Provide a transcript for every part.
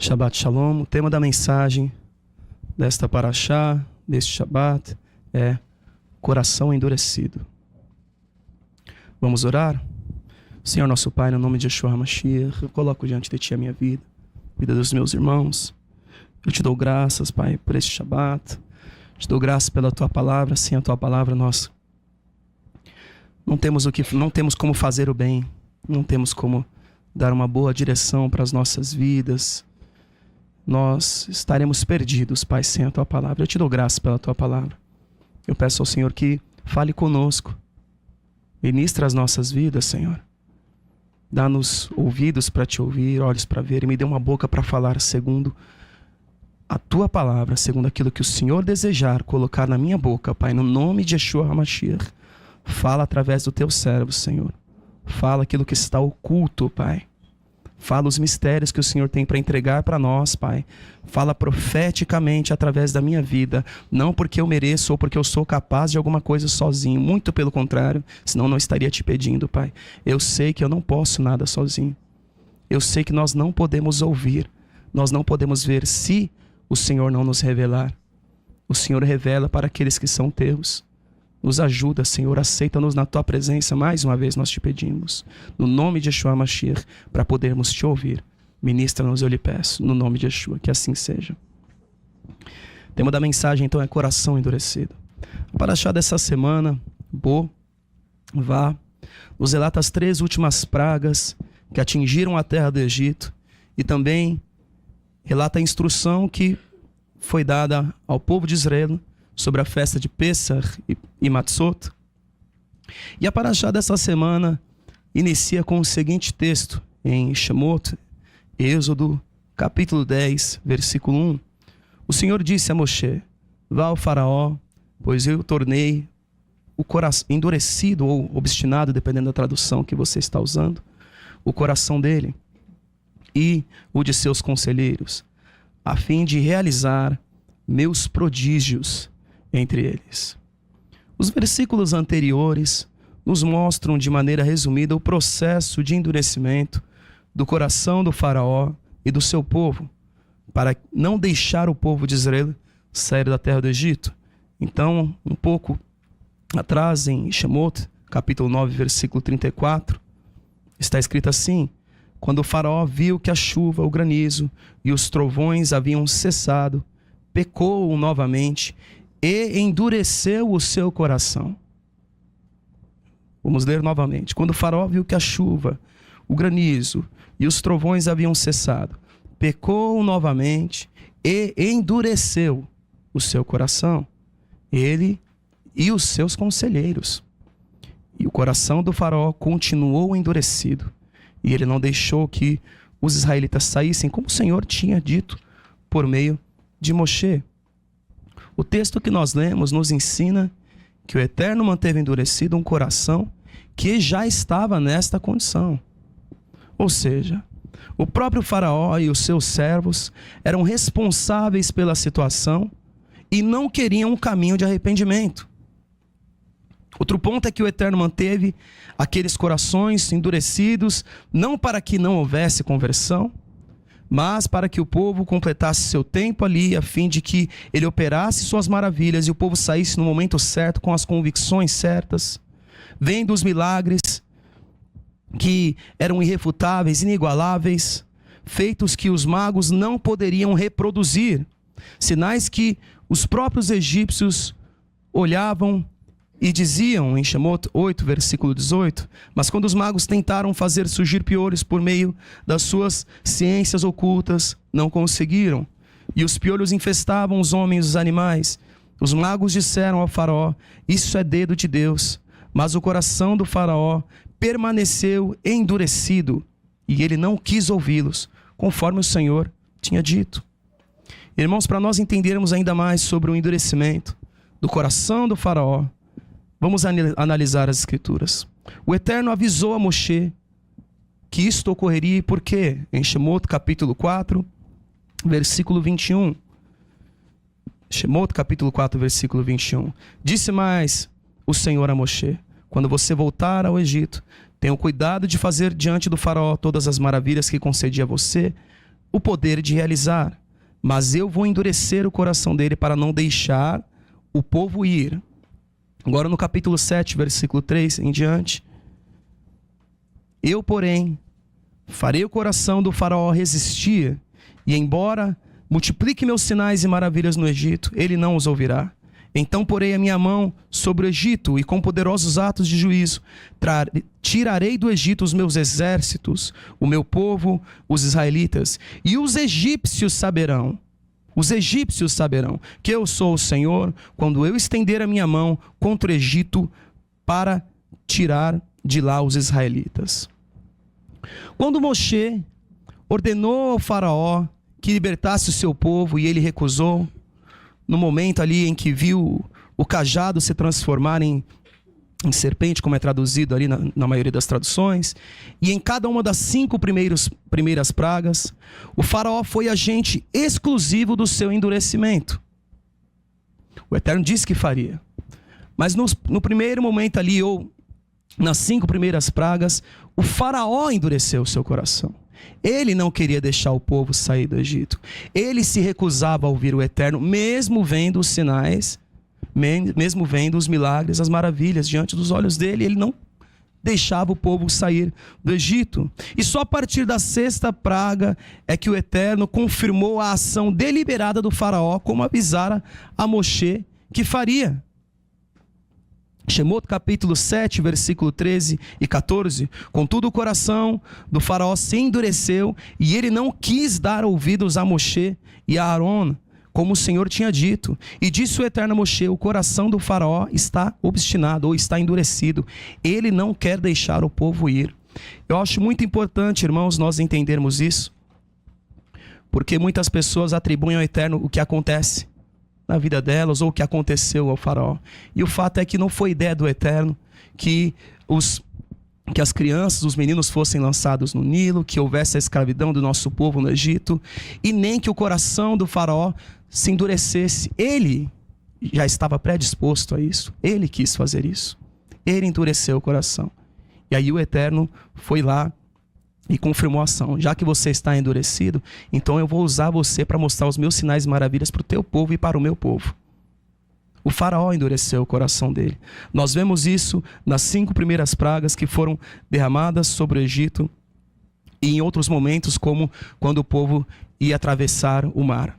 Shabbat Shalom. O tema da mensagem desta paraxá, deste Shabbat, é coração endurecido. Vamos orar? Senhor nosso Pai, no nome de Yeshua HaMashiach, eu coloco diante de Ti a minha vida, a vida dos meus irmãos. Eu Te dou graças, Pai, por este Shabbat. Te dou graças pela Tua palavra. Sem a Tua palavra, nós não temos como fazer o bem, não temos como dar uma boa direção para as nossas vidas. Nós estaremos perdidos, Pai, sem a Tua palavra. Eu Te dou graças pela Tua palavra. Eu peço ao Senhor que fale conosco, ministra as nossas vidas, Senhor. Dá-nos ouvidos para Te ouvir, olhos para ver, e me dê uma boca para falar segundo a Tua palavra, segundo aquilo que o Senhor desejar colocar na minha boca, Pai, no nome de Yeshua HaMashiach. Fala através do Teu servo, Senhor. Fala aquilo que está oculto, Pai. Fala os mistérios que o Senhor tem para entregar para nós, Pai. Fala profeticamente através da minha vida. Não porque eu mereço ou porque eu sou capaz de alguma coisa sozinho. Muito pelo contrário, senão não estaria Te pedindo, Pai. Eu sei que eu não posso nada sozinho. Eu sei que nós não podemos ouvir. Nós não podemos ver se o Senhor não nos revelar. O Senhor revela para aqueles que são Teus. Nos ajuda, Senhor, aceita-nos na Tua presença. Mais uma vez nós Te pedimos, no nome de Yeshua HaMashiach, para podermos Te ouvir. Ministra-nos, eu lhe peço, no nome de Yeshua, que assim seja. O tema da mensagem, então, é coração endurecido. A paraxá dessa semana, Bo, Vá, nos relata as 3 últimas pragas que atingiram a terra do Egito e também relata a instrução que foi dada ao povo de Israel sobre a festa de Pesach e Matzot. E a paraxá dessa semana inicia com o seguinte texto, em Shemot, Êxodo, capítulo 10, versículo 1. O Senhor disse a Moshe: vá ao faraó, pois eu tornei o coração endurecido ou obstinado, dependendo da tradução que você está usando, o coração dele e o de seus conselheiros, a fim de realizar meus prodígios entre eles. Os versículos anteriores nos mostram de maneira resumida o processo de endurecimento do coração do faraó e do seu povo, para não deixar o povo de Israel sair da terra do Egito. Então, um pouco atrás, em Shemot, capítulo 9, versículo 34, está escrito assim: quando o faraó viu que a chuva, o granizo e os trovões haviam cessado, pecou novamente e endureceu o seu coração. Vamos ler novamente. Quando o faraó viu que a chuva, o granizo e os trovões haviam cessado, pecou novamente e endureceu o seu coração, ele e os seus conselheiros. E o coração do faraó continuou endurecido, e ele não deixou que os israelitas saíssem, como o Senhor tinha dito por meio de Moshe. O texto que nós lemos nos ensina que o Eterno manteve endurecido um coração que já estava nesta condição. Ou seja, o próprio faraó e os seus servos eram responsáveis pela situação e não queriam um caminho de arrependimento. Outro ponto é que o Eterno manteve aqueles corações endurecidos, não para que não houvesse conversão, mas para que o povo completasse seu tempo ali, a fim de que ele operasse suas maravilhas e o povo saísse no momento certo, com as convicções certas, vendo os milagres que eram irrefutáveis, inigualáveis, feitos que os magos não poderiam reproduzir, sinais que os próprios egípcios olhavam e diziam, em Shemot 8, versículo 18, mas quando os magos tentaram fazer surgir piolhos por meio das suas ciências ocultas, não conseguiram. E os piolhos infestavam os homens e os animais. Os magos disseram ao faraó: isso é dedo de Deus. Mas o coração do faraó permaneceu endurecido, e ele não quis ouvi-los, conforme o Senhor tinha dito. Irmãos, para nós entendermos ainda mais sobre o endurecimento do coração do faraó, vamos analisar as Escrituras. O Eterno avisou a Moshe que isto ocorreria, por quê? Em Shemot capítulo 4, versículo 21. Shemot capítulo 4, versículo 21. Disse mais o Senhor a Moshe: quando você voltar ao Egito, tenha o cuidado de fazer diante do faraó todas as maravilhas que concedi a você, o poder de realizar, mas eu vou endurecer o coração dele para não deixar o povo ir. Agora no capítulo 7, versículo 3 em diante. Eu, porém, farei o coração do faraó resistir, e embora multiplique meus sinais e maravilhas no Egito, ele não os ouvirá. Então porei a minha mão sobre o Egito, e com poderosos atos de juízo tirarei do Egito os meus exércitos, o meu povo, os israelitas, e os egípcios saberão que eu sou o Senhor, quando eu estender a minha mão contra o Egito para tirar de lá os israelitas. Quando Moshe ordenou ao faraó que libertasse o seu povo e ele recusou, no momento ali em que viu o cajado se transformar em serpente, como é traduzido ali na maioria das traduções, e em cada uma das 5 primeiras pragas, o faraó foi agente exclusivo do seu endurecimento. O Eterno disse que faria. Mas no primeiro momento ali, ou nas 5 primeiras pragas, o faraó endureceu o seu coração. Ele não queria deixar o povo sair do Egito. Ele se recusava a ouvir o Eterno, mesmo vendo os sinais, mesmo vendo os milagres, as maravilhas diante dos olhos dele. Ele não deixava o povo sair do Egito. E só a partir da 6ª praga é que o Eterno confirmou a ação deliberada do faraó, como avisara a Moshe que faria. Shemot capítulo 7, versículo 13 e 14. Contudo o coração do faraó se endureceu, e ele não quis dar ouvidos a Moshe e a Aaron, como o Senhor tinha dito. E disse o Eterno a Moshe: o coração do faraó está obstinado, ou está endurecido. Ele não quer deixar o povo ir. Eu acho muito importante, irmãos, nós entendermos isso, porque muitas pessoas atribuem ao Eterno o que acontece na vida delas, ou o que aconteceu ao faraó. E o fato é que não foi ideia do Eterno que as crianças, os meninos fossem lançados no Nilo, que houvesse a escravidão do nosso povo no Egito, e nem que o coração do faraó se endurecesse. Ele já estava predisposto a isso. Ele quis fazer isso. Ele endureceu o coração. E aí o Eterno foi lá e confirmou a ação. Já que você está endurecido, então eu vou usar você para mostrar os meus sinais e maravilhas para o teu povo e para o meu povo. O faraó endureceu o coração dele. Nós vemos isso nas 5 primeiras pragas que foram derramadas sobre o Egito, e em outros momentos, como quando o povo ia atravessar o mar.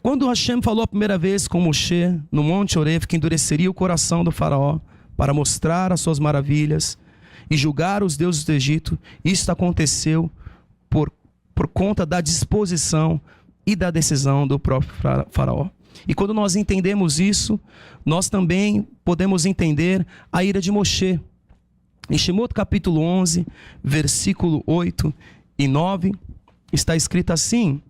Quando Hashem falou a primeira vez com Moshe no Monte Horeb que endureceria o coração do faraó para mostrar as suas maravilhas e julgar os deuses do Egito, isso aconteceu por conta da disposição e da decisão do próprio faraó. E quando nós entendemos isso, nós também podemos entender a ira de Moshe. Em Shemot capítulo 11, versículo 8 e 9, está escrito assim,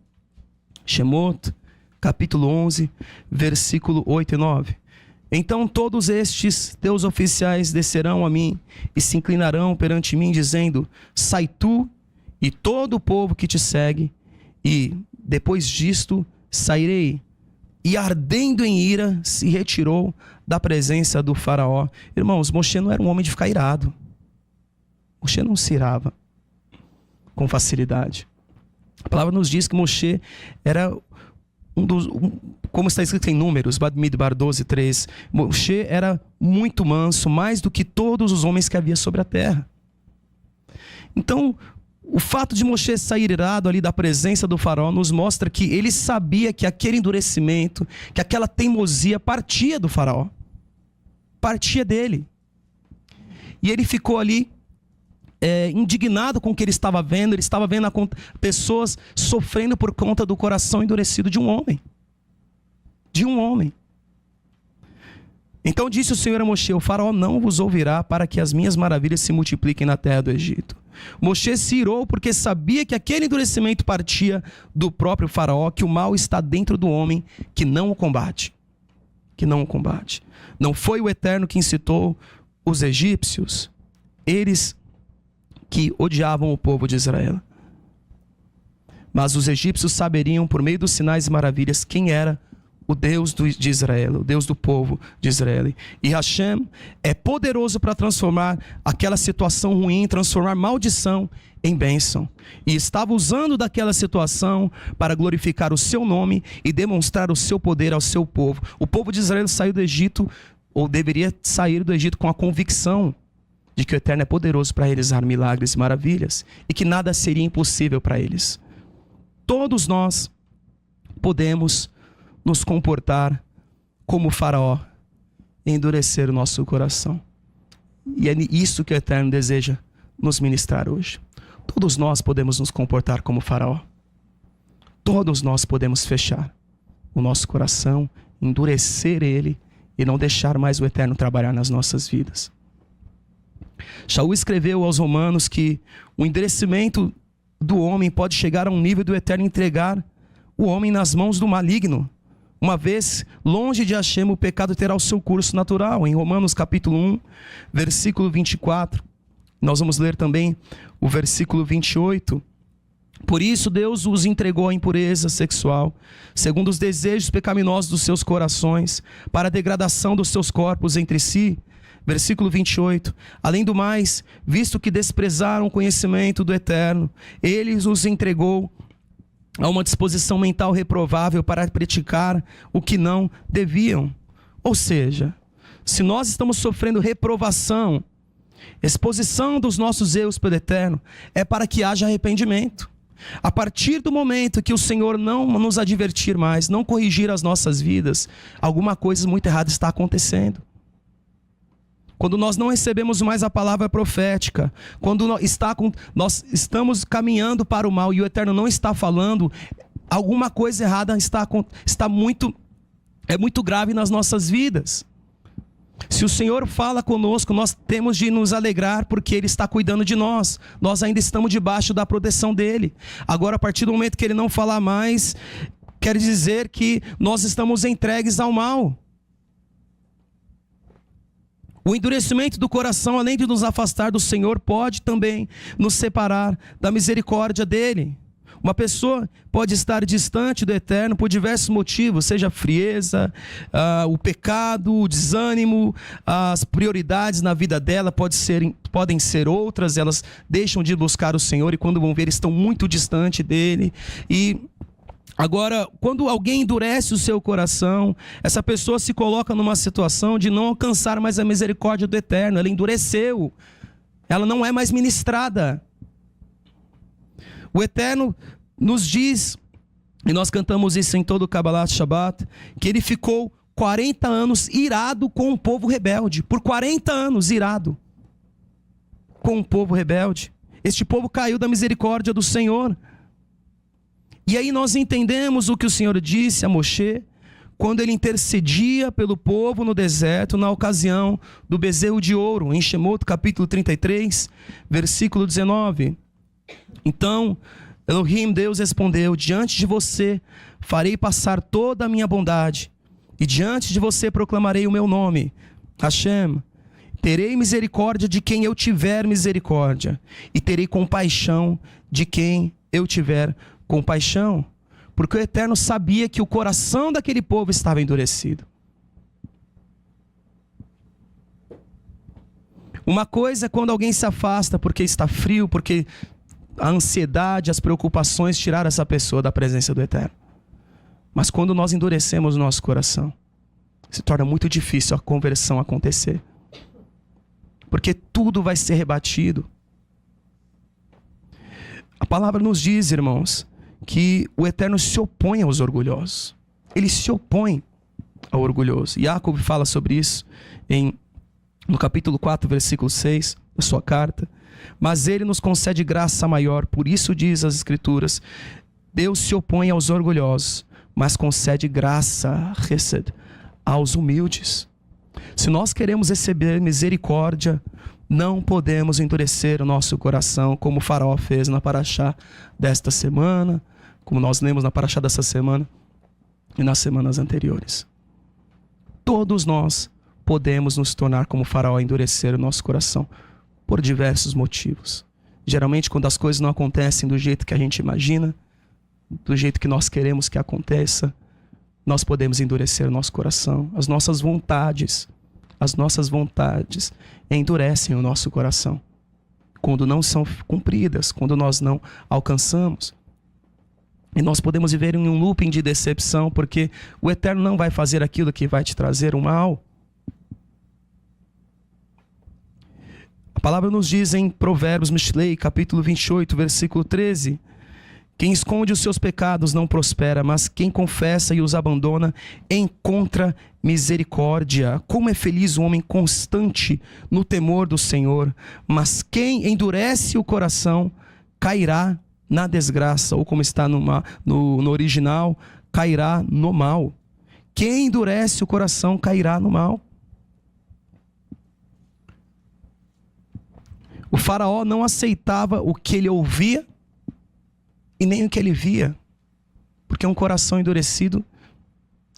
Shemot capítulo 11, versículo 8 e 9. Então todos estes teus oficiais descerão a mim e se inclinarão perante mim, dizendo: sai tu e todo o povo que te segue, e depois disto sairei. E ardendo em ira se retirou da presença do faraó. Irmãos, Moshe não era um homem de ficar irado. Moshe não se irava com facilidade. A palavra nos diz que Moshe era como está escrito em Números, Bamidbar 12, 3, Moshe era muito manso, mais do que todos os homens que havia sobre a terra. Então, o fato de Moshe sair irado ali da presença do faraó nos mostra que ele sabia que aquele endurecimento, que aquela teimosia partia do faraó, partia dele. E ele ficou ali indignado com o que ele estava vendo pessoas sofrendo por conta do coração endurecido de um homem. De um homem. Então disse o Senhor a Moshe: o faraó não vos ouvirá para que as minhas maravilhas se multipliquem na terra do Egito. Moshe se irou porque sabia que aquele endurecimento partia do próprio faraó, que o mal está dentro do homem que não o combate. Que não o combate. Não foi o Eterno que incitou os egípcios, eles que odiavam o povo de Israel. Mas os egípcios saberiam, por meio dos sinais e maravilhas, quem era o Deus de Israel, o Deus do povo de Israel. E Hashem é poderoso para transformar aquela situação ruim, transformar maldição em bênção. E estava usando daquela situação para glorificar o seu nome e demonstrar o seu poder ao seu povo. O povo de Israel saiu do Egito, ou deveria sair do Egito, com a convicção de que o Eterno é poderoso para realizar milagres e maravilhas e que nada seria impossível para eles. Todos nós podemos nos comportar como Faraó e endurecer o nosso coração. E é isso que o Eterno deseja nos ministrar hoje. Todos nós podemos nos comportar como Faraó. Todos nós podemos fechar o nosso coração, endurecer ele e não deixar mais o Eterno trabalhar nas nossas vidas. Shaul escreveu aos Romanos que o endurecimento do homem pode chegar a um nível do Eterno entregar o homem nas mãos do maligno. Uma vez longe de Hashem, o pecado terá o seu curso natural. Em Romanos capítulo 1, versículo 24. Nós vamos ler também o versículo 28. Por isso Deus os entregou à impureza sexual, segundo os desejos pecaminosos dos seus corações, para a degradação dos seus corpos entre si. Versículo 28. Além do mais, visto que desprezaram o conhecimento do Eterno, ele os entregou a uma disposição mental reprovável para praticar o que não deviam. Ou seja, se nós estamos sofrendo reprovação, exposição dos nossos erros pelo Eterno, é para que haja arrependimento. A partir do momento que o Senhor não nos advertir mais, não corrigir as nossas vidas, alguma coisa muito errada está acontecendo. Quando nós não recebemos mais a palavra profética, quando nós estamos caminhando para o mal e o Eterno não está falando, alguma coisa errada é muito grave nas nossas vidas. Se o Senhor fala conosco, nós temos de nos alegrar porque Ele está cuidando de nós. Nós ainda estamos debaixo da proteção dEle. Agora, a partir do momento que Ele não falar mais, quer dizer que nós estamos entregues ao mal. O endurecimento do coração, além de nos afastar do Senhor, pode também nos separar da misericórdia dEle. Uma pessoa pode estar distante do Eterno por diversos motivos, seja a frieza, o pecado, o desânimo, as prioridades na vida dela podem ser outras, elas deixam de buscar o Senhor e quando vão ver estão muito distante dEle. E agora, quando alguém endurece o seu coração, essa pessoa se coloca numa situação de não alcançar mais a misericórdia do Eterno. Ela endureceu, ela não é mais ministrada. O Eterno nos diz, e nós cantamos isso em todo o Kabbalat Shabbat, que Ele ficou 40 anos irado com o povo rebelde. Por 40 anos irado com o povo rebelde. Este povo caiu da misericórdia do Senhor. E aí nós entendemos o que o Senhor disse a Moshe, quando ele intercedia pelo povo no deserto, na ocasião do bezerro de ouro, em Shemot, capítulo 33, versículo 19. Então, Elohim, Deus respondeu: diante de você farei passar toda a minha bondade, e diante de você proclamarei o meu nome, Hashem. Terei misericórdia de quem eu tiver misericórdia, e terei compaixão de quem eu tiver compaixão, porque o Eterno sabia que o coração daquele povo estava endurecido. Uma coisa é quando alguém se afasta porque está frio, porque a ansiedade, as preocupações tiraram essa pessoa da presença do Eterno. Mas quando nós endurecemos o nosso coração, se torna muito difícil a conversão acontecer, porque tudo vai ser rebatido. A palavra nos diz, irmãos, que o Eterno se opõe aos orgulhosos. Ele se opõe ao orgulhoso. Jacob fala sobre isso no capítulo 4, versículo 6 da sua carta. Mas Ele nos concede graça maior, por isso diz as Escrituras: Deus se opõe aos orgulhosos, mas concede graça, Hesed, aos humildes. Se nós queremos receber misericórdia, não podemos endurecer o nosso coração, como o Faraó fez na paraxá desta semana, como nós lemos na paraxá dessa semana e nas semanas anteriores. Todos nós podemos nos tornar como o Faraó, endurecer o nosso coração por diversos motivos. Geralmente quando as coisas não acontecem do jeito que a gente imagina, do jeito que nós queremos que aconteça, nós podemos endurecer o nosso coração. As nossas vontades endurecem o nosso coração quando não são cumpridas, quando nós não alcançamos. E nós podemos viver em um looping de decepção, porque o Eterno não vai fazer aquilo que vai te trazer o mal. A palavra nos diz em Provérbios, Mishlei, capítulo 28, versículo 13: quem esconde os seus pecados não prospera, mas quem confessa e os abandona encontra misericórdia. Como é feliz o homem constante no temor do Senhor, mas quem endurece o coração cairá na desgraça, ou como está no original, cairá no mal. Quem endurece o coração cairá no mal. O faraó não aceitava o que ele ouvia e nem o que ele via, porque um coração endurecido,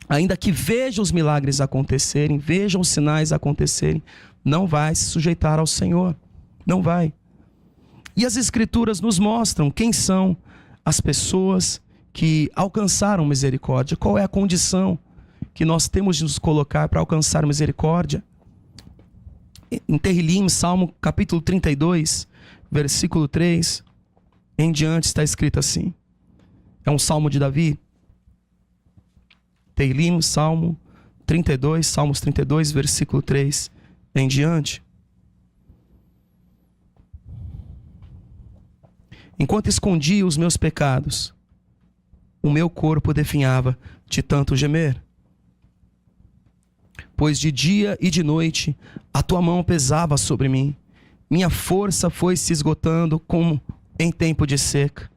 ainda que veja os milagres acontecerem, veja os sinais acontecerem, não vai se sujeitar ao Senhor, não vai. E as Escrituras nos mostram quem são as pessoas que alcançaram misericórdia, qual é a condição que nós temos de nos colocar para alcançar misericórdia. Em Terrilim, Salmo capítulo 32, versículo 3, em diante está escrito assim. É um salmo de Davi. Terrilim, Salmo 32, Salmos 32, versículo 3, em diante. Enquanto escondia os meus pecados, o meu corpo definhava de tanto gemer. Pois de dia e de noite a tua mão pesava sobre mim. Minha força foi se esgotando como em tempo de seca.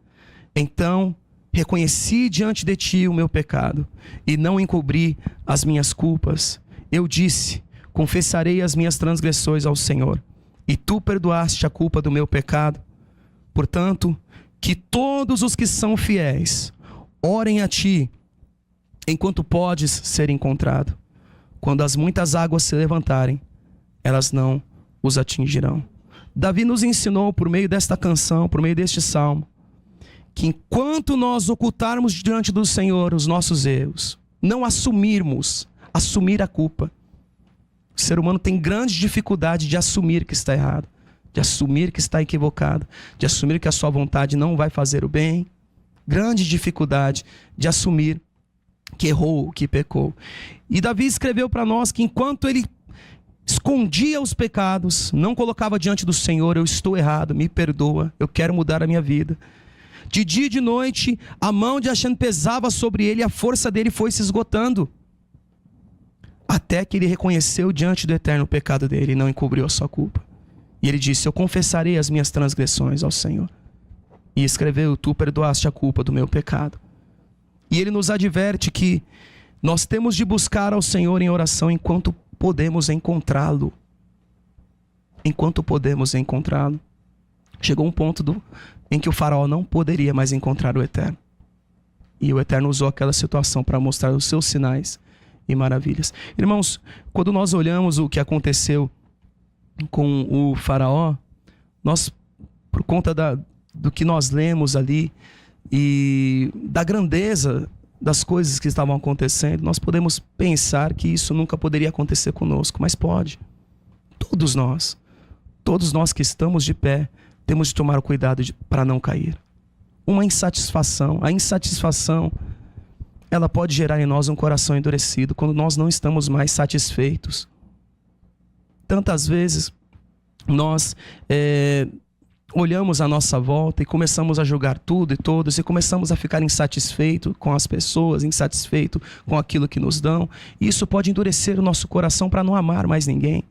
Então reconheci diante de ti o meu pecado e não encobri as minhas culpas. Eu disse: confessarei as minhas transgressões ao Senhor, e tu perdoaste a culpa do meu pecado. Portanto, que todos os que são fiéis orem a ti enquanto podes ser encontrado. Quando as muitas águas se levantarem, elas não os atingirão. Davi nos ensinou por meio desta canção, por meio deste salmo, que enquanto nós ocultarmos diante do Senhor os nossos erros, não assumir a culpa. O ser humano tem grande dificuldade de assumir que está errado, de assumir que está equivocado, de assumir que a sua vontade não vai fazer o bem. Grande dificuldade de assumir que errou, que pecou. E Davi escreveu para nós que enquanto ele escondia os pecados, não colocava diante do Senhor: eu estou errado, me perdoa, eu quero mudar a minha vida. De dia e de noite, a mão de Hashem pesava sobre ele e a força dele foi se esgotando. Até que ele reconheceu diante do Eterno o pecado dele e não encobriu a sua culpa. E ele disse: eu confessarei as minhas transgressões ao Senhor. E escreveu: tu perdoaste a culpa do meu pecado. E ele nos adverte que nós temos de buscar ao Senhor em oração enquanto podemos encontrá-lo. Enquanto podemos encontrá-lo. Chegou um ponto em que o faraó não poderia mais encontrar o Eterno. E o Eterno usou aquela situação para mostrar os seus sinais e maravilhas. Irmãos, quando nós olhamos o que aconteceu com o faraó, nós, por conta do que nós lemos ali e da grandeza das coisas que estavam acontecendo, nós podemos pensar que isso nunca poderia acontecer conosco, mas pode. Todos nós que estamos de pé, temos de tomar o cuidado para não cair. A insatisfação, ela pode gerar em nós um coração endurecido quando nós não estamos mais satisfeitos. Tantas vezes nós olhamos à nossa volta e começamos a julgar tudo e todos e começamos a ficar insatisfeitos com as pessoas, insatisfeitos com aquilo que nos dão. E isso pode endurecer o nosso coração para não amar mais ninguém,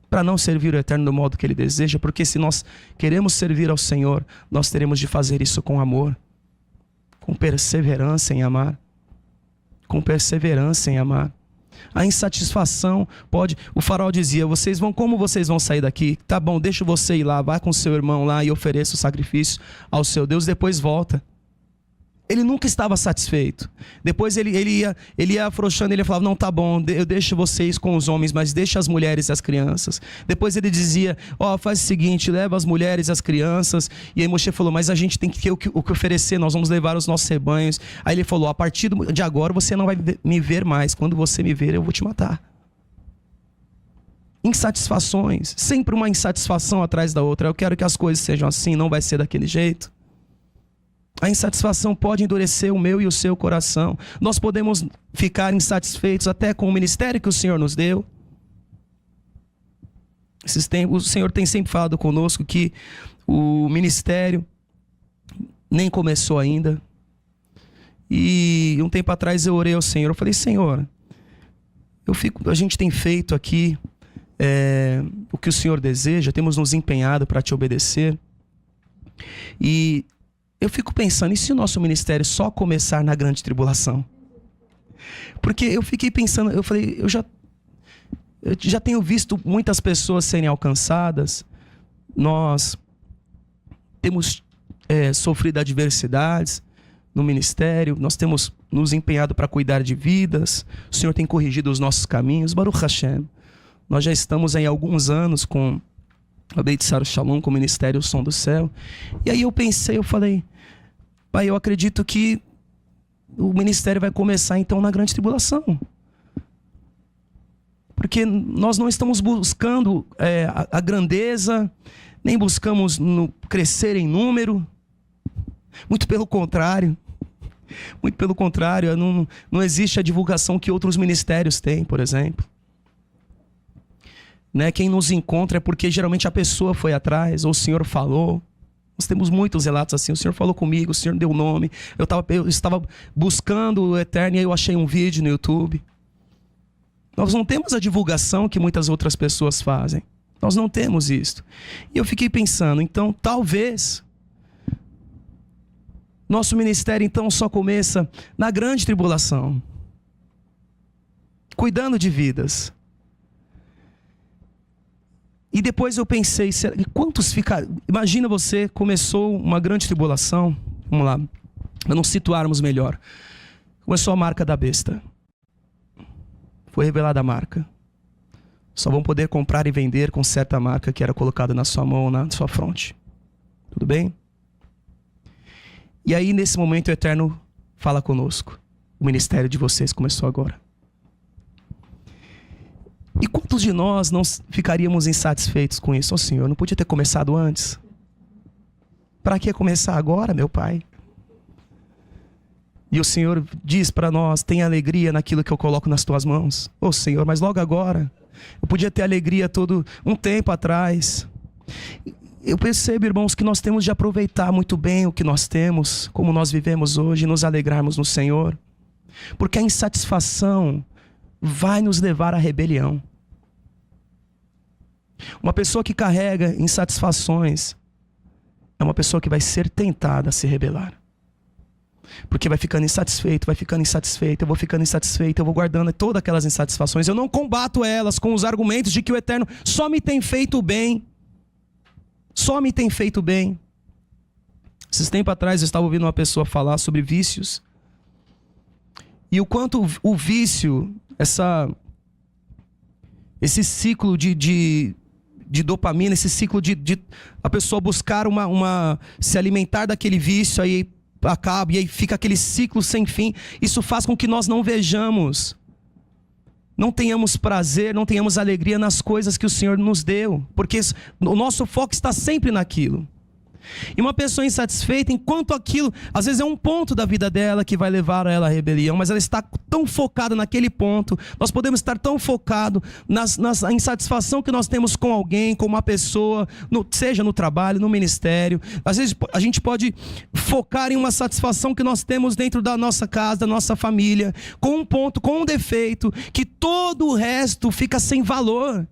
para não servir o Eterno do modo que Ele deseja, porque se nós queremos servir ao Senhor, nós teremos de fazer isso com amor, com perseverança em amar, com perseverança em amar. A insatisfação pode... O faraó dizia: como vocês vão sair daqui? Tá bom, deixa você ir lá, vá com seu irmão lá e ofereça o sacrifício ao seu Deus, depois volta. Ele nunca estava satisfeito. Depois ele ia afrouxando, ele falava, não, tá bom, eu deixo vocês com os homens, mas deixa as mulheres e as crianças. Depois ele dizia, faz o seguinte, leva as mulheres e as crianças. E aí Moshe falou, mas a gente tem que ter o que oferecer, nós vamos levar os nossos rebanhos. Aí ele falou, a partir de agora você não vai me ver mais, quando você me ver eu vou te matar. Insatisfações, sempre uma insatisfação atrás da outra. Eu quero que as coisas sejam assim, não vai ser daquele jeito. A insatisfação pode endurecer o meu e o seu coração. Nós podemos ficar insatisfeitos até com o ministério que o Senhor nos deu. O Senhor tem sempre falado conosco que o ministério nem começou ainda. E um tempo atrás eu orei ao Senhor. Eu falei, Senhor, a gente tem feito aqui o que o Senhor deseja, temos nos empenhado para te obedecer. E eu fico pensando, e se o nosso ministério só começar na grande tribulação? Porque eu fiquei pensando, eu falei, eu já tenho visto muitas pessoas serem alcançadas, nós temos sofrido adversidades no ministério, nós temos nos empenhado para cuidar de vidas, o Senhor tem corrigido os nossos caminhos, Baruch Hashem. Nós já estamos aí há alguns anos com a Beit Sar Shalom, com o Ministério O Som do Céu. E aí eu pensei, eu falei, Pai, eu acredito que o ministério vai começar então na grande tribulação. Porque nós não estamos buscando a grandeza, nem buscamos crescer em número. Muito pelo contrário. Muito pelo contrário, não existe a divulgação que outros ministérios têm, por exemplo. Quem nos encontra é porque geralmente a pessoa foi atrás, ou o Senhor falou. Nós temos muitos relatos assim, o Senhor falou comigo, o Senhor deu o nome. Eu estava buscando o Eterno e aí eu achei um vídeo no YouTube. Nós não temos a divulgação que muitas outras pessoas fazem. Nós não temos isso. E eu fiquei pensando, então talvez nosso ministério então só começa na grande tribulação. Cuidando de vidas. E depois eu pensei, quantos ficaram? Imagina você, começou uma grande tribulação, vamos lá, para nos situarmos melhor. Começou a marca da besta. Foi revelada a marca. Só vão poder comprar e vender com certa marca que era colocada na sua mão ou na sua fronte. Tudo bem? E aí nesse momento o Eterno fala conosco. O ministério de vocês começou agora. E quantos de nós não ficaríamos insatisfeitos com isso? Senhor, não podia ter começado antes? Para que começar agora, meu Pai? E o Senhor diz para nós, tem alegria naquilo que eu coloco nas tuas mãos. Senhor, mas logo agora, eu podia ter alegria todo um tempo atrás. Eu percebo, irmãos, que nós temos de aproveitar muito bem o que nós temos, como nós vivemos hoje, e nos alegrarmos no Senhor. Porque a insatisfação vai nos levar à rebelião. Uma pessoa que carrega insatisfações é uma pessoa que vai ser tentada a se rebelar. Porque vai ficando insatisfeito, eu vou ficando insatisfeito, eu vou guardando todas aquelas insatisfações. Eu não combato elas com os argumentos de que o Eterno só me tem feito bem. Só me tem feito bem. Esses tempos atrás eu estava ouvindo uma pessoa falar sobre vícios. E o quanto o vício, esse ciclo de dopamina, esse ciclo de a pessoa buscar se alimentar daquele vício, aí acaba, e aí fica aquele ciclo sem fim. Isso faz com que nós não vejamos, não tenhamos prazer, não tenhamos alegria nas coisas que o Senhor nos deu, porque o nosso foco está sempre naquilo. E uma pessoa insatisfeita, enquanto aquilo, às vezes é um ponto da vida dela que vai levar ela à rebelião, mas ela está tão focada naquele ponto. Nós podemos estar tão focados na insatisfação que nós temos com alguém, com uma pessoa, seja no trabalho, no ministério. Às vezes a gente pode focar em uma satisfação que nós temos dentro da nossa casa, da nossa família, com um ponto, com um defeito, que todo o resto fica sem valor.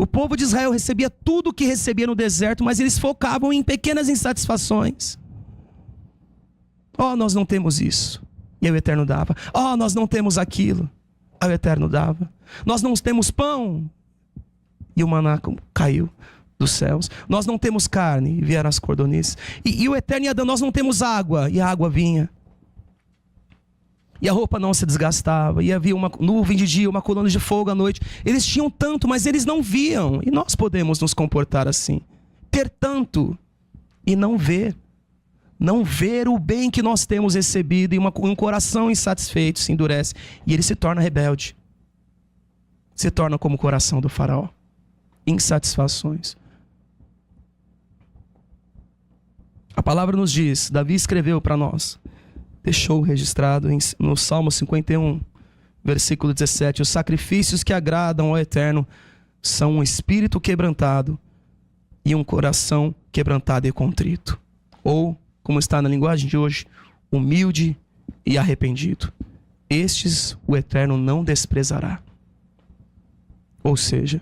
O povo de Israel recebia tudo o que recebia no deserto, mas eles focavam em pequenas insatisfações. Nós não temos isso. E aí o Eterno dava. Nós não temos aquilo. Aí o Eterno dava. Nós não temos pão. E o maná caiu. dos céus. Nós não temos carne, e vieram as cordonices. E o Eterno ia dando, nós não temos água, e a água vinha. E a roupa não se desgastava, e havia uma nuvem de dia, uma coluna de fogo à noite. Eles tinham tanto, mas eles não viam. E nós podemos nos comportar assim. Ter tanto e não ver. Não ver o bem que nós temos recebido, e um coração insatisfeito se endurece. E ele se torna rebelde. Se torna como o coração do faraó. Insatisfações. A palavra nos diz, Davi escreveu para nós, deixou registrado no Salmo 51, versículo 17, os sacrifícios que agradam ao Eterno são um espírito quebrantado e um coração quebrantado e contrito. Ou, como está na linguagem de hoje, humilde e arrependido. Estes o Eterno não desprezará. Ou seja,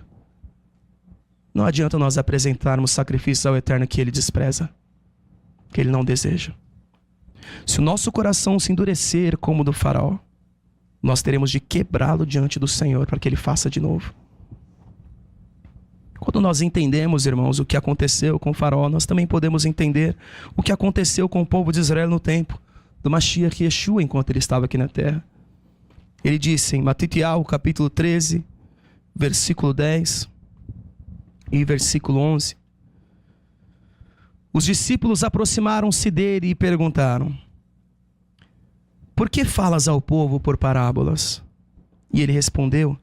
não adianta nós apresentarmos sacrifícios ao Eterno que Ele despreza, que Ele não deseja. Se o nosso coração se endurecer como o do faraó, nós teremos de quebrá-lo diante do Senhor para que Ele faça de novo. Quando nós entendemos, irmãos, o que aconteceu com o faraó, nós também podemos entender o que aconteceu com o povo de Israel no tempo do Mashiach Yeshua, enquanto ele estava aqui na terra. Ele disse em Matitiahu, capítulo 13, versículo 10 e versículo 11. Os discípulos aproximaram-se dele e perguntaram: por que falas ao povo por parábolas? E ele respondeu: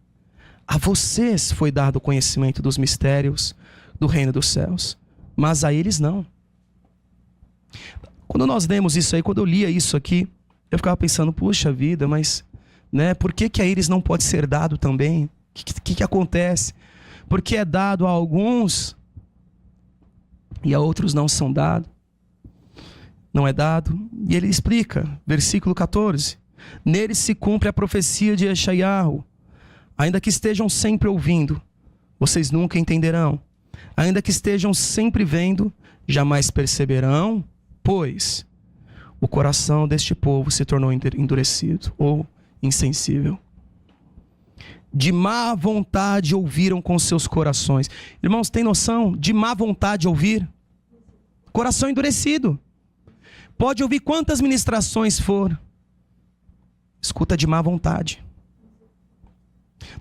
a vocês foi dado o conhecimento dos mistérios do reino dos céus, mas a eles não. Quando nós lemos isso aí, quando eu lia isso aqui, eu ficava pensando, puxa vida, mas por que a eles não pode ser dado também? O que acontece? Porque é dado a alguns e a outros não são dados. Não é dado. E ele explica, versículo 14: nele se cumpre a profecia de Yeshayahu. Ainda que estejam sempre ouvindo, vocês nunca entenderão. Ainda que estejam sempre vendo, jamais perceberão, pois o coração deste povo se tornou endurecido ou insensível. De má vontade ouviram com seus corações. Irmãos, tem noção? De má vontade ouvir? Coração endurecido. Pode ouvir quantas ministrações for. Escuta de má vontade.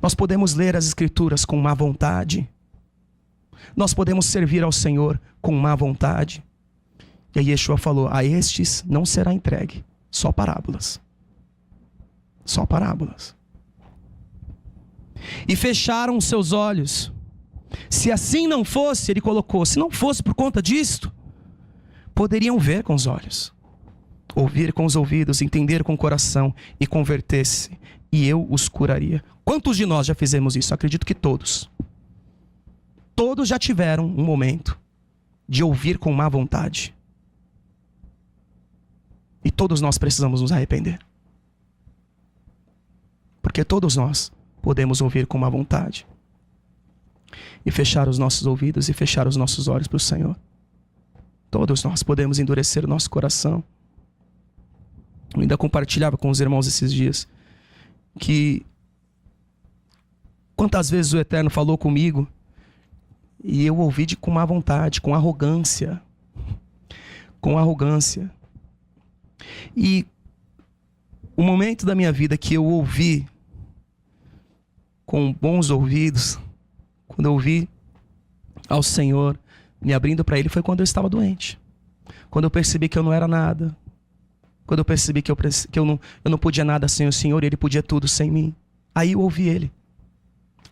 Nós podemos ler as Escrituras com má vontade. Nós podemos servir ao Senhor com má vontade. E aí Yeshua falou: a estes não será entregue só parábolas. Só parábolas. E fecharam os seus olhos. Se assim não fosse, ele colocou, se não fosse por conta disto, poderiam ver com os olhos, ouvir com os ouvidos, entender com o coração e converter-se, e eu os curaria. Quantos de nós já fizemos isso? Acredito que todos. Todos já tiveram um momento de ouvir com má vontade. E todos nós precisamos nos arrepender. Porque todos nós podemos ouvir com má vontade e fechar os nossos ouvidos e fechar os nossos olhos para o Senhor. Todos nós podemos endurecer o nosso coração. Eu ainda compartilhava com os irmãos esses dias que quantas vezes o Eterno falou comigo e eu ouvi com má vontade, com arrogância. Com arrogância. E o momento da minha vida que eu ouvi com bons ouvidos, quando eu ouvi ao Senhor me abrindo para Ele, foi quando eu estava doente. Quando eu percebi que eu não era nada. Quando eu percebi que eu não podia nada sem o Senhor e Ele podia tudo sem mim. Aí eu ouvi Ele.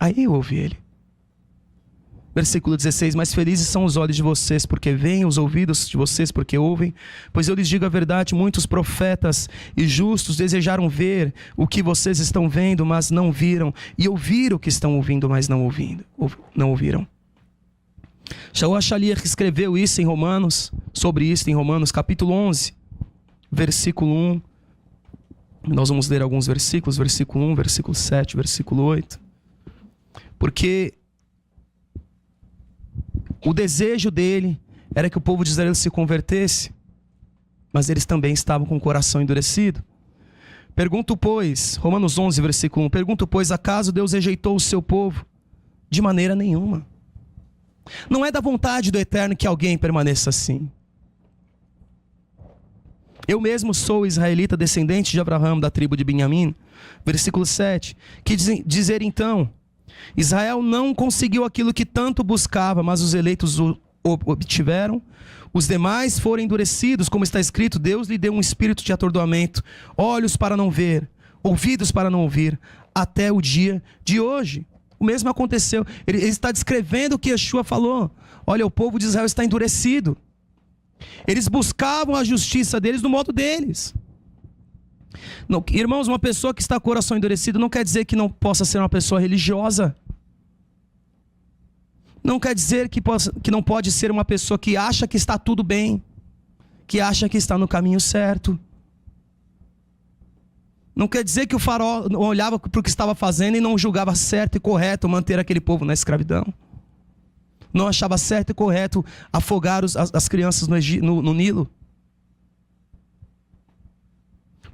Aí eu ouvi Ele. Versículo 16: mas felizes são os olhos de vocês porque veem, os ouvidos de vocês porque ouvem. Pois eu lhes digo a verdade, muitos profetas e justos desejaram ver o que vocês estão vendo, mas não viram. E ouviram o que estão ouvindo, mas não ouviram. Shaul HaShaliach escreveu isso em Romanos, sobre isso em Romanos capítulo 11, versículo 1. Nós vamos ler alguns versículos, versículo 1, versículo 7, versículo 8. Porque o desejo dele era que o povo de Israel se convertesse, mas eles também estavam com o coração endurecido. Pergunto, pois, Romanos 11, versículo 1, pergunto, pois, acaso Deus rejeitou o seu povo? De maneira nenhuma. Não é da vontade do Eterno que alguém permaneça assim. Eu mesmo sou israelita, descendente de Abraão, da tribo de Benjamim. Versículo 7. Que dizer então, Israel não conseguiu aquilo que tanto buscava, mas os eleitos o obtiveram. Os demais foram endurecidos, como está escrito, Deus lhe deu um espírito de atordoamento, olhos para não ver, ouvidos para não ouvir, até o dia de hoje. O mesmo aconteceu. Ele está descrevendo o que Yeshua falou. Olha, o povo de Israel está endurecido. Eles buscavam a justiça deles no modo deles. Não, irmãos, uma pessoa que está com o coração endurecido não quer dizer que não possa ser uma pessoa religiosa. Não quer dizer que não pode ser uma pessoa que acha que está tudo bem, que acha que está no caminho certo. Não quer dizer que o faraó olhava para o que estava fazendo e não julgava certo e correto manter aquele povo na escravidão. Não achava certo e correto afogar as crianças no Nilo.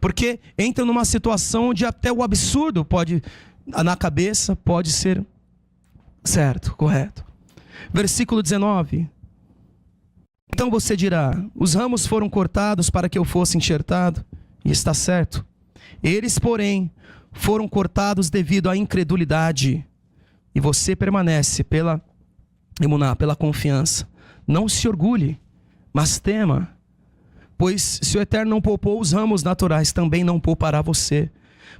Porque entra numa situação onde até o absurdo pode, na cabeça, pode ser certo, correto. Versículo 19. Então você dirá, os ramos foram cortados para que eu fosse enxertado. E está certo. Eles, porém, foram cortados devido à incredulidade. E você permanece pela emuná, pela confiança. Não se orgulhe, mas tema. Pois se o Eterno não poupou os ramos naturais, também não poupará você.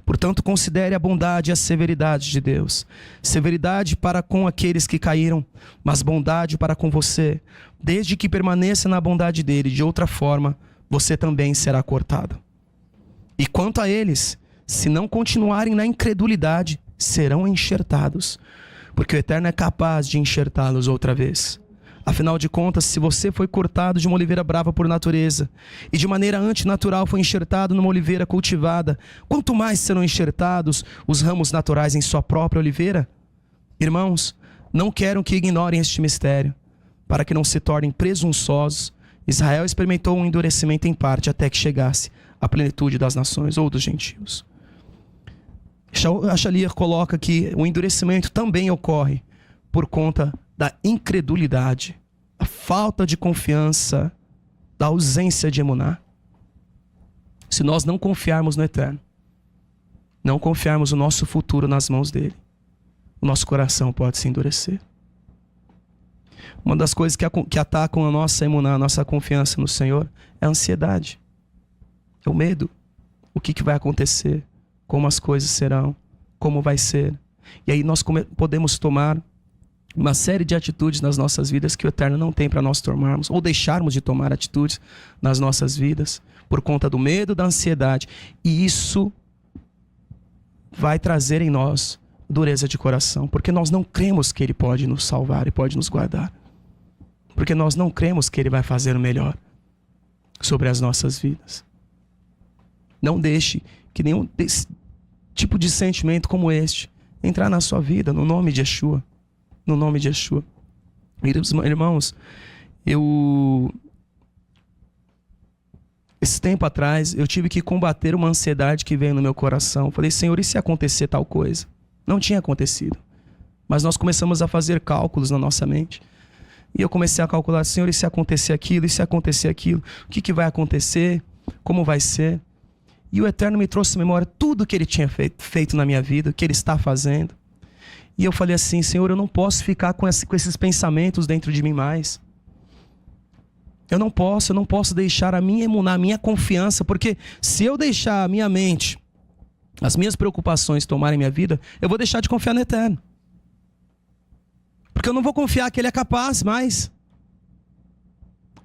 Portanto, considere a bondade e a severidade de Deus. Severidade para com aqueles que caíram, mas bondade para com você. Desde que permaneça na bondade dele, de outra forma, você também será cortado. E quanto a eles, se não continuarem na incredulidade, serão enxertados. Porque o Eterno é capaz de enxertá-los outra vez. Afinal de contas, se você foi cortado de uma oliveira brava por natureza e de maneira antinatural foi enxertado numa oliveira cultivada, quanto mais serão enxertados os ramos naturais em sua própria oliveira? Irmãos, não quero que ignorem este mistério, para que não se tornem presunçosos. Israel experimentou um endurecimento em parte até que chegasse à plenitude das nações ou dos gentios. Shaliach coloca que o endurecimento também ocorre por conta da incredulidade, a falta de confiança, da ausência de emuná. Se nós não confiarmos no Eterno, não confiarmos o nosso futuro nas mãos dele, o nosso coração pode se endurecer. Uma das coisas que atacam a nossa emuná, a nossa confiança no Senhor, é a ansiedade, é o medo. O que vai acontecer, como as coisas serão, como vai ser. E aí nós podemos tomar uma série de atitudes nas nossas vidas que o Eterno não tem para nós tomarmos, ou deixarmos de tomar atitudes nas nossas vidas, por conta do medo, da ansiedade. E isso vai trazer em nós dureza de coração, porque nós não cremos que Ele pode nos salvar e pode nos guardar. Porque nós não cremos que Ele vai fazer o melhor sobre as nossas vidas. Não deixe que nenhum tipo de sentimento como este entrar na sua vida, no nome de Yeshua. No nome de Yeshua. Irmãos, esse tempo atrás, eu tive que combater uma ansiedade que veio no meu coração. Eu falei, Senhor, e se acontecer tal coisa? Não tinha acontecido. Mas nós começamos a fazer cálculos na nossa mente. E eu comecei a calcular, Senhor, e se acontecer aquilo? E se acontecer aquilo? O que vai acontecer? Como vai ser? E o Eterno me trouxe à memória tudo que Ele tinha feito na minha vida, o que Ele está fazendo. E eu falei assim, Senhor, eu não posso ficar com esses pensamentos dentro de mim mais. Eu não posso deixar a minha emuná, a minha confiança, porque se eu deixar a minha mente, as minhas preocupações tomarem minha vida, eu vou deixar de confiar no Eterno. Porque eu não vou confiar que Ele é capaz mais.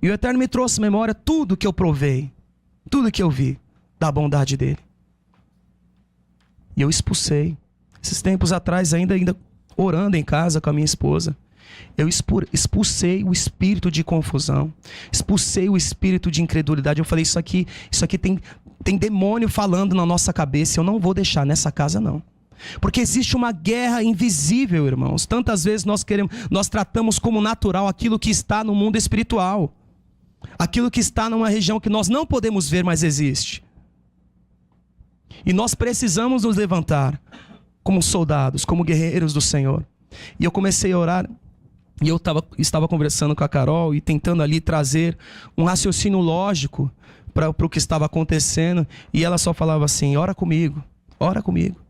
E o Eterno me trouxe à memória tudo que eu provei, tudo que eu vi da bondade dEle. E eu expulsei. Esses tempos atrás, ainda orando em casa com a minha esposa, eu expulsei o espírito de confusão, expulsei o espírito de incredulidade. Eu falei, isso aqui tem demônio falando na nossa cabeça, eu não vou deixar nessa casa não. Porque existe uma guerra invisível, irmãos. Tantas vezes nós tratamos como natural aquilo que está no mundo espiritual, aquilo que está numa região que nós não podemos ver, mas existe. E nós precisamos nos levantar como soldados, como guerreiros do Senhor. E eu comecei a orar E eu estava conversando com a Carol e tentando ali trazer um raciocínio lógico para o que estava acontecendo. E ela só falava assim: ora comigo, ora comigo.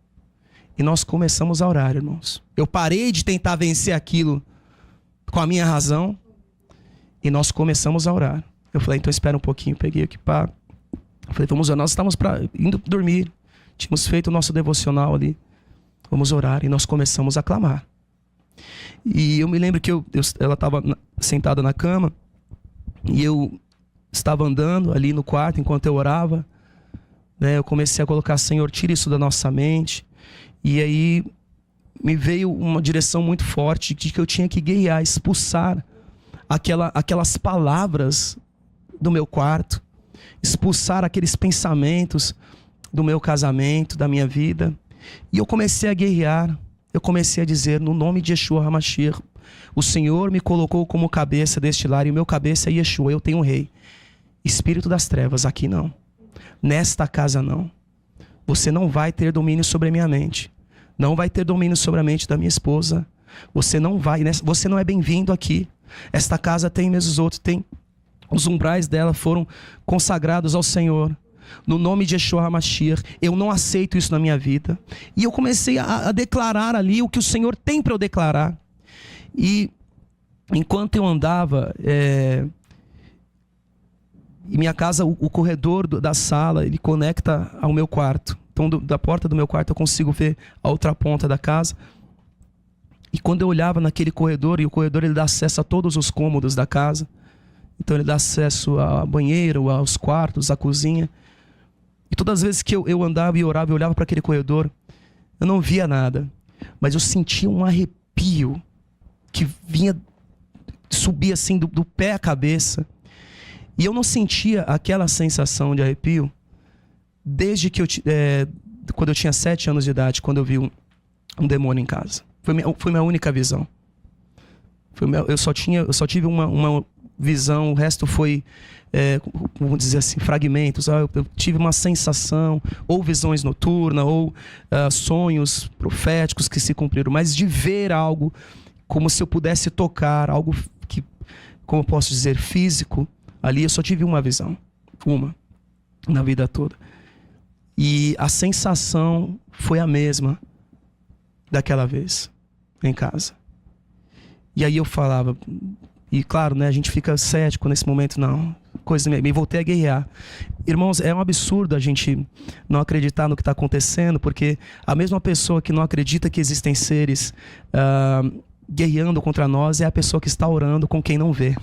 E nós começamos a orar, irmãos. Eu parei de tentar vencer aquilo com a minha razão e nós começamos a orar. Eu falei: então espera um pouquinho. Peguei aqui, pá. Eu falei: vamos orar. Nós estávamos indo dormir. Tínhamos feito o nosso devocional ali. Vamos orar. E nós começamos a clamar. E eu me lembro que ela estava sentada na cama e eu estava andando ali no quarto enquanto eu orava, né? Eu comecei a colocar: Senhor, tira isso da nossa mente. E aí me veio uma direção muito forte de que eu tinha que guiar, expulsar aquelas palavras do meu quarto, expulsar aqueles pensamentos do meu casamento, da minha vida. E eu comecei a guerrear. Eu comecei a dizer: no nome de Yeshua HaMashiach, o Senhor me colocou como cabeça deste lar e o meu cabeça é Yeshua, eu tenho um rei. Espírito das trevas, aqui não. Nesta casa não. Você não vai ter domínio sobre a minha mente. Não vai ter domínio sobre a mente da minha esposa. Você não é bem-vindo aqui. Esta casa tem mesmo outros, tem os umbrais dela foram consagrados ao Senhor. No nome de Yeshua HaMashiach, eu não aceito isso na minha vida. E eu comecei a declarar ali o que o Senhor tem para eu declarar. E enquanto eu andava, em minha casa, o corredor da sala, ele conecta ao meu quarto. Então, da porta do meu quarto, eu consigo ver a outra ponta da casa. E quando eu olhava naquele corredor, e o corredor ele dá acesso a todos os cômodos da casa. Então, ele dá acesso ao banheiro, aos quartos, à cozinha. E todas as vezes que eu andava e orava, eu olhava para aquele corredor, eu não via nada. Mas eu sentia um arrepio que subia assim do pé à cabeça. E eu não sentia aquela sensação de arrepio desde que quando eu tinha 7 anos de idade, quando eu vi um demônio em casa. Foi minha única visão. Eu só tive uma visão, o resto foi, vamos dizer assim, fragmentos. Eu tive uma sensação, ou visões noturnas, ou sonhos proféticos que se cumpriram, mas de ver algo, como se eu pudesse tocar, algo que, como eu posso dizer, físico, ali eu só tive uma visão, na vida toda. E a sensação foi a mesma daquela vez, em casa. E aí eu falava, e claro, né, a gente fica cético nesse momento, não, me voltei a guerrear. Irmãos, é um absurdo a gente não acreditar no que está acontecendo, porque a mesma pessoa que não acredita que existem seres guerreando contra nós é a pessoa que está orando com quem não vê.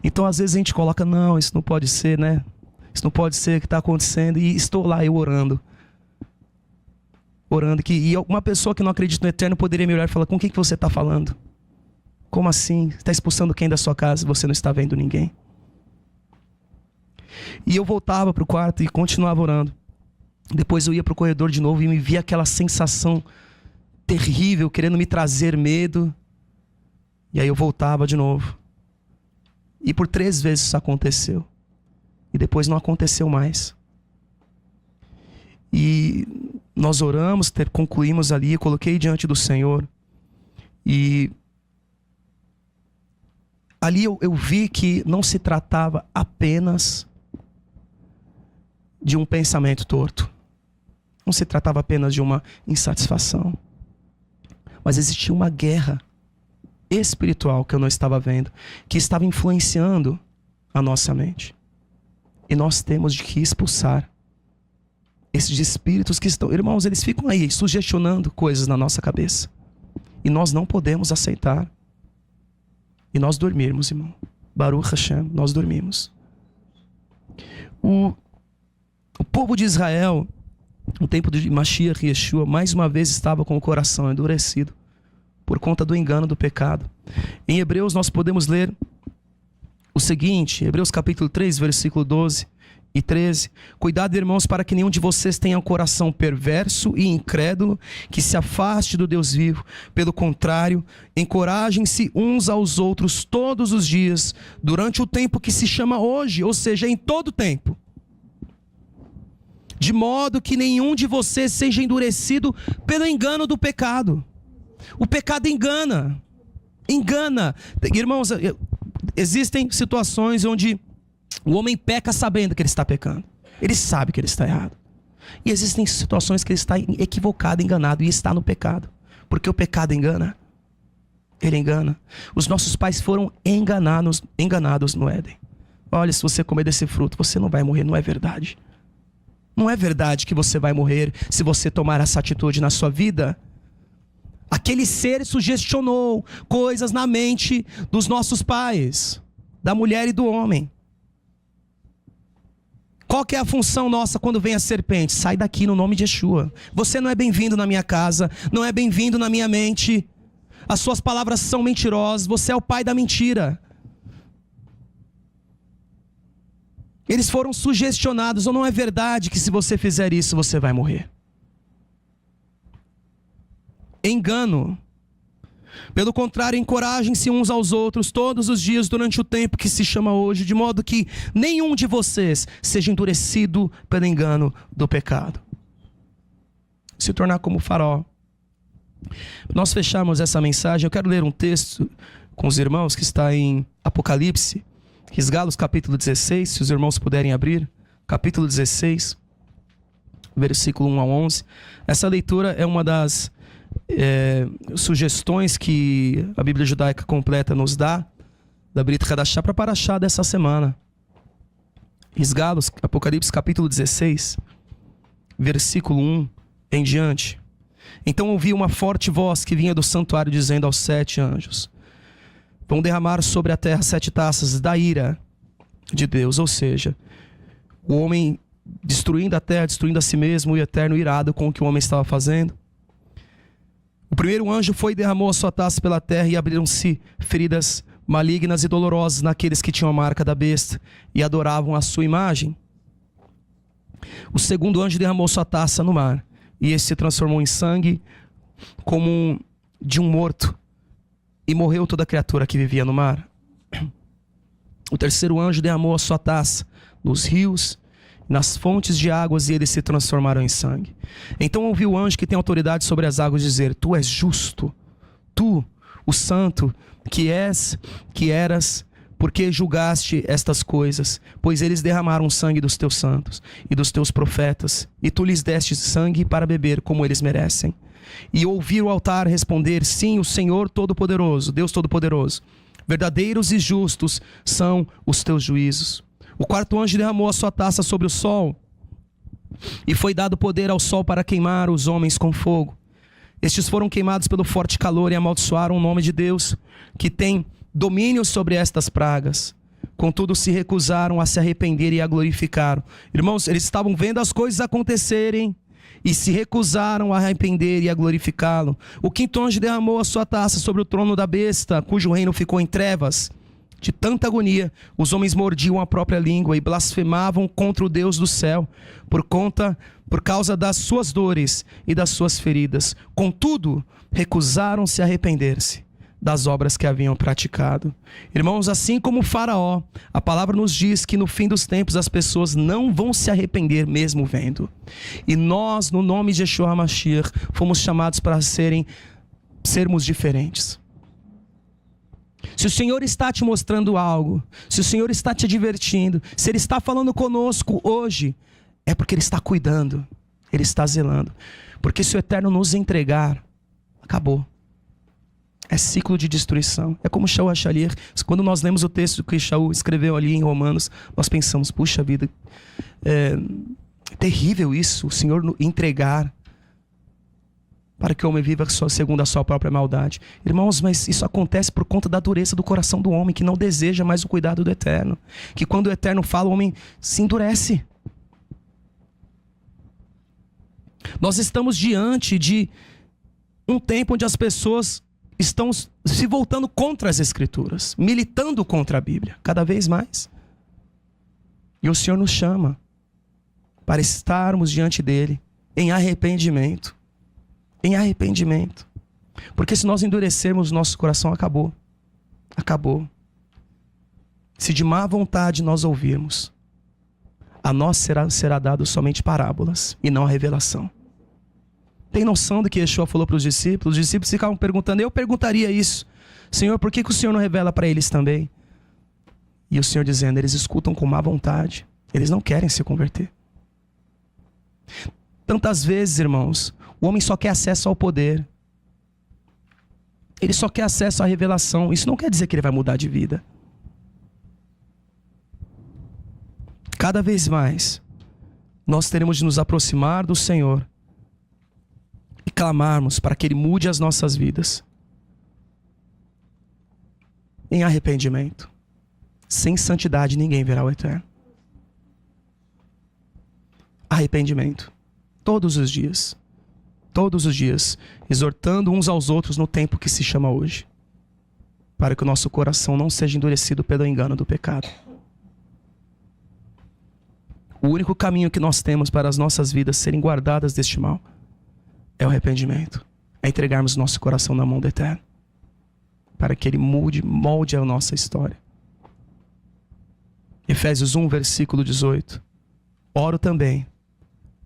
Então às vezes a gente coloca: não, isso não pode ser, né? Isso não pode ser o que está acontecendo. E estou lá, eu orando. E uma pessoa que não acredita no eterno poderia me olhar e falar: com quem que você está falando? Como assim? Você está expulsando quem da sua casa e você não está vendo ninguém? E eu voltava para o quarto e continuava orando. Depois eu ia para o corredor de novo e me via aquela sensação terrível, querendo me trazer medo. E aí eu voltava de novo. E por 3 vezes isso aconteceu. E depois não aconteceu mais. E nós oramos, concluímos ali, eu coloquei diante do Senhor. E ali eu vi que não se tratava apenas de um pensamento torto. Não se tratava apenas de uma insatisfação. Mas existia uma guerra espiritual que eu não estava vendo, que estava influenciando a nossa mente. E nós temos de que expulsar esses espíritos que estão... Irmãos, eles ficam aí sugestionando coisas na nossa cabeça. E nós não podemos aceitar. E nós dormirmos, irmão. Baruch Hashem, nós dormimos. O povo de Israel, no tempo de Mashiach e Yeshua, mais uma vez estava com o coração endurecido por conta do engano do pecado. Em Hebreus nós podemos ler o seguinte, Hebreus capítulo 3, versículo 12 e 13. Cuidado, irmãos, para que nenhum de vocês tenha um coração perverso e incrédulo, que se afaste do Deus vivo. Pelo contrário, encorajem-se uns aos outros todos os dias, durante o tempo que se chama hoje, ou seja, em todo tempo. De modo que nenhum de vocês seja endurecido pelo engano do pecado. O pecado engana. Engana. Irmãos, existem situações onde o homem peca sabendo que ele está pecando. Ele sabe que ele está errado. E existem situações que ele está equivocado, enganado, e está no pecado. Porque o pecado engana. Ele engana. Os nossos pais foram enganados no Éden. Olha, se você comer desse fruto, você não vai morrer. Não é verdade. Não é verdade que você vai morrer se você tomar essa atitude na sua vida. Aquele ser sugestionou coisas na mente dos nossos pais, da mulher e do homem. Qual que é a função nossa quando vem a serpente? Sai daqui no nome de Yeshua. Você não é bem-vindo na minha casa, não é bem-vindo na minha mente. As suas palavras são mentirosas, você é o pai da mentira. Eles foram sugestionados, ou não é verdade que se você fizer isso, você vai morrer? Engano. Pelo contrário, encorajem-se uns aos outros todos os dias durante o tempo que se chama hoje, de modo que nenhum de vocês seja endurecido pelo engano do pecado. Se tornar como Faraó. Nós fechamos essa mensagem. Eu quero ler um texto com os irmãos que está em Apocalipse, Risgalos capítulo 16, se os irmãos puderem abrir, capítulo 16, versículo 1 a 11. Essa leitura é uma das sugestões que a Bíblia Judaica Completa nos dá, da Brit Hadashah, para a Parashá dessa semana. Risgalos, Apocalipse capítulo 16, versículo 1 em diante. Então ouvi uma forte voz que vinha do santuário dizendo aos 7 anjos: vão derramar sobre a terra 7 taças da ira de Deus. Ou seja, o homem destruindo a terra, destruindo a si mesmo, e o eterno irado com o que o homem estava fazendo. O primeiro anjo foi e derramou a sua taça pela terra, e abriram-se feridas malignas e dolorosas naqueles que tinham a marca da besta e adoravam a sua imagem. O segundo anjo derramou sua taça no mar, e esse se transformou em sangue como de um morto, e morreu toda criatura que vivia no mar. O terceiro anjo derramou a sua taça nos rios, nas fontes de águas, e eles se transformaram em sangue. Então ouvi o anjo que tem autoridade sobre as águas dizer: tu és justo, tu, o santo, que eras, porque julgaste estas coisas, pois eles derramaram o sangue dos teus santos e dos teus profetas, e tu lhes deste sangue para beber como eles merecem. E ouvi o altar responder: sim, o Senhor Todo-Poderoso, Deus Todo-Poderoso, verdadeiros e justos são os teus juízos. O quarto anjo derramou a sua taça sobre o sol, e foi dado poder ao sol para queimar os homens com fogo. Estes foram queimados pelo forte calor e amaldiçoaram o nome de Deus, que tem domínio sobre estas pragas. Contudo, se recusaram a se arrepender e a glorificar. Irmãos, eles estavam vendo as coisas acontecerem e se recusaram a arrepender e a glorificá-lo. O quinto anjo derramou a sua taça sobre o trono da besta, cujo reino ficou em trevas. De tanta agonia, os homens mordiam a própria língua e blasfemavam contra o Deus do céu, por causa das suas dores e das suas feridas. Contudo, recusaram-se a arrepender-se das obras que haviam praticado. Irmãos, assim como o Faraó, a palavra nos diz que no fim dos tempos as pessoas não vão se arrepender mesmo vendo. E nós, no nome de Yeshua HaMashiach, fomos chamados para sermos diferentes. Se o Senhor está te mostrando algo, se o Senhor está te divertindo, se Ele está falando conosco hoje, é porque Ele está cuidando, Ele está zelando. Porque se o Eterno nos entregar, acabou. É ciclo de destruição. É como Shaul HaShalach. Quando nós lemos o texto que Shaul escreveu ali em Romanos, nós pensamos: puxa vida, é terrível isso, o Senhor entregar para que o homem viva segundo a sua própria maldade. Irmãos, mas isso acontece por conta da dureza do coração do homem, que não deseja mais o cuidado do Eterno. Que quando o Eterno fala, o homem se endurece. Nós estamos diante de um tempo onde as pessoas estão se voltando contra as Escrituras, militando contra a Bíblia, cada vez mais. E o Senhor nos chama para estarmos diante dEle em arrependimento. Em arrependimento. Porque se nós endurecermos o nosso coração, acabou. Acabou. Se de má vontade nós ouvirmos, a nós será dado somente parábolas e não a revelação. Tem noção do que Yeshua falou para os discípulos? Os discípulos ficavam perguntando. Eu perguntaria isso. Senhor, por que o Senhor não revela para eles também? E o Senhor dizendo, eles escutam com má vontade. Eles não querem se converter. Tantas vezes, irmãos, o homem só quer acesso ao poder. Ele só quer acesso à revelação. Isso não quer dizer que ele vai mudar de vida. Cada vez mais, nós teremos de nos aproximar do Senhor e clamarmos para que Ele mude as nossas vidas em arrependimento. Sem santidade ninguém verá o Eterno. Arrependimento. Todos os dias. Todos os dias. Exortando uns aos outros no tempo que se chama hoje. Para que o nosso coração não seja endurecido pelo engano do pecado. O único caminho que nós temos para as nossas vidas serem guardadas deste mal é o arrependimento. É entregarmos nosso coração na mão do Eterno. Para que Ele molde a nossa história. Efésios 1, versículo 18. Oro também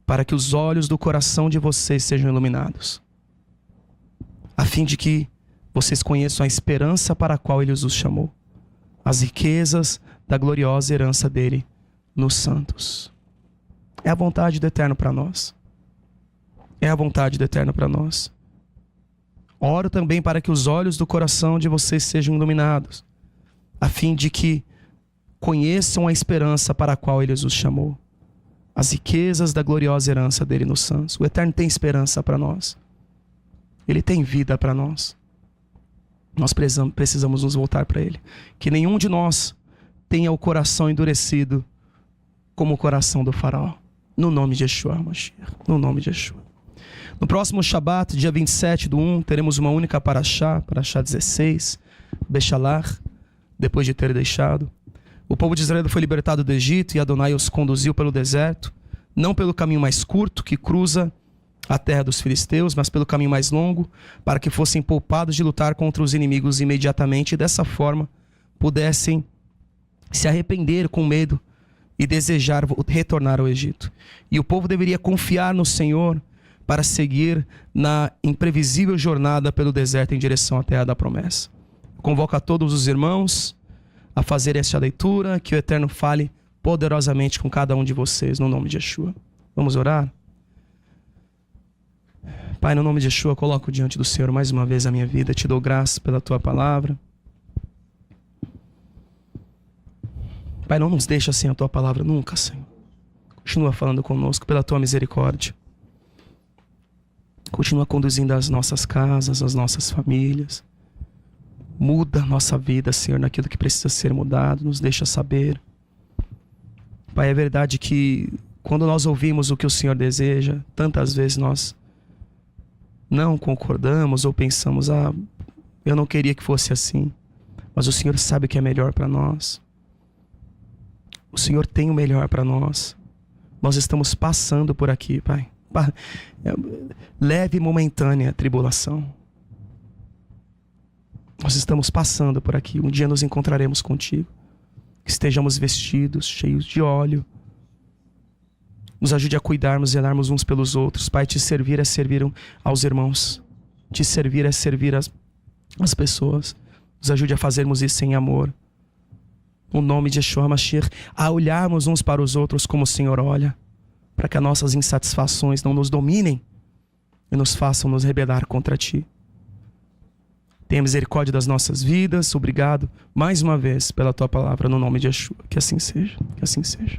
para que os olhos do coração de vocês sejam iluminados, a fim de que vocês conheçam a esperança para a qual Ele os chamou, as riquezas da gloriosa herança dele nos santos. É a vontade do Eterno para nós. É a vontade do Eterno para nós. Oro também para que os olhos do coração de vocês sejam iluminados, a fim de que conheçam a esperança para a qual Ele os chamou, as riquezas da gloriosa herança dele nos santos. O Eterno tem esperança para nós. Ele tem vida para nós. Nós precisamos nos voltar para Ele. Que nenhum de nós tenha o coração endurecido como o coração do faraó. No nome de Yeshua Mashiach. No nome de Yeshua. No próximo Shabat, dia 27/1, teremos uma única paraxá, paraxá 16, Bechalar, depois de ter deixado. O povo de Israel foi libertado do Egito e Adonai os conduziu pelo deserto, não pelo caminho mais curto que cruza a terra dos filisteus, mas pelo caminho mais longo, para que fossem poupados de lutar contra os inimigos imediatamente e dessa forma pudessem se arrepender com medo e desejar retornar ao Egito. E o povo deveria confiar no Senhor para seguir na imprevisível jornada pelo deserto em direção à terra da promessa. Convoco a todos os irmãos a fazer esta leitura, que o Eterno fale poderosamente com cada um de vocês, no nome de Yeshua. Vamos orar? Pai, no nome de Yeshua, coloco diante do Senhor mais uma vez a minha vida, te dou graça pela Tua palavra. Pai, não nos deixa sem a Tua palavra nunca, Senhor. Continua falando conosco pela Tua misericórdia. Continua conduzindo as nossas casas, as nossas famílias. Muda a nossa vida, Senhor, naquilo que precisa ser mudado. Nos deixa saber. Pai, é verdade que quando nós ouvimos o que o Senhor deseja, tantas vezes nós não concordamos ou pensamos, eu não queria que fosse assim. Mas o Senhor sabe o que é melhor para nós. O Senhor tem o melhor para nós. Nós estamos passando por aqui, Pai. Leve e momentânea tribulação. Nós estamos passando por aqui. Um dia nos encontraremos contigo. Que estejamos vestidos, cheios de óleo. Nos ajude a cuidarmos e zelarmos uns pelos outros. Pai, te servir é servir aos irmãos. Te servir é servir as pessoas. Nos ajude a fazermos isso em amor. No nome de Yeshua Mashiach, a olharmos uns para os outros como o Senhor olha. Para que as nossas insatisfações não nos dominem e nos façam nos rebelar contra Ti. Tenha misericórdia das nossas vidas. Obrigado mais uma vez pela Tua palavra no nome de Yeshua. Que assim seja. Que assim seja.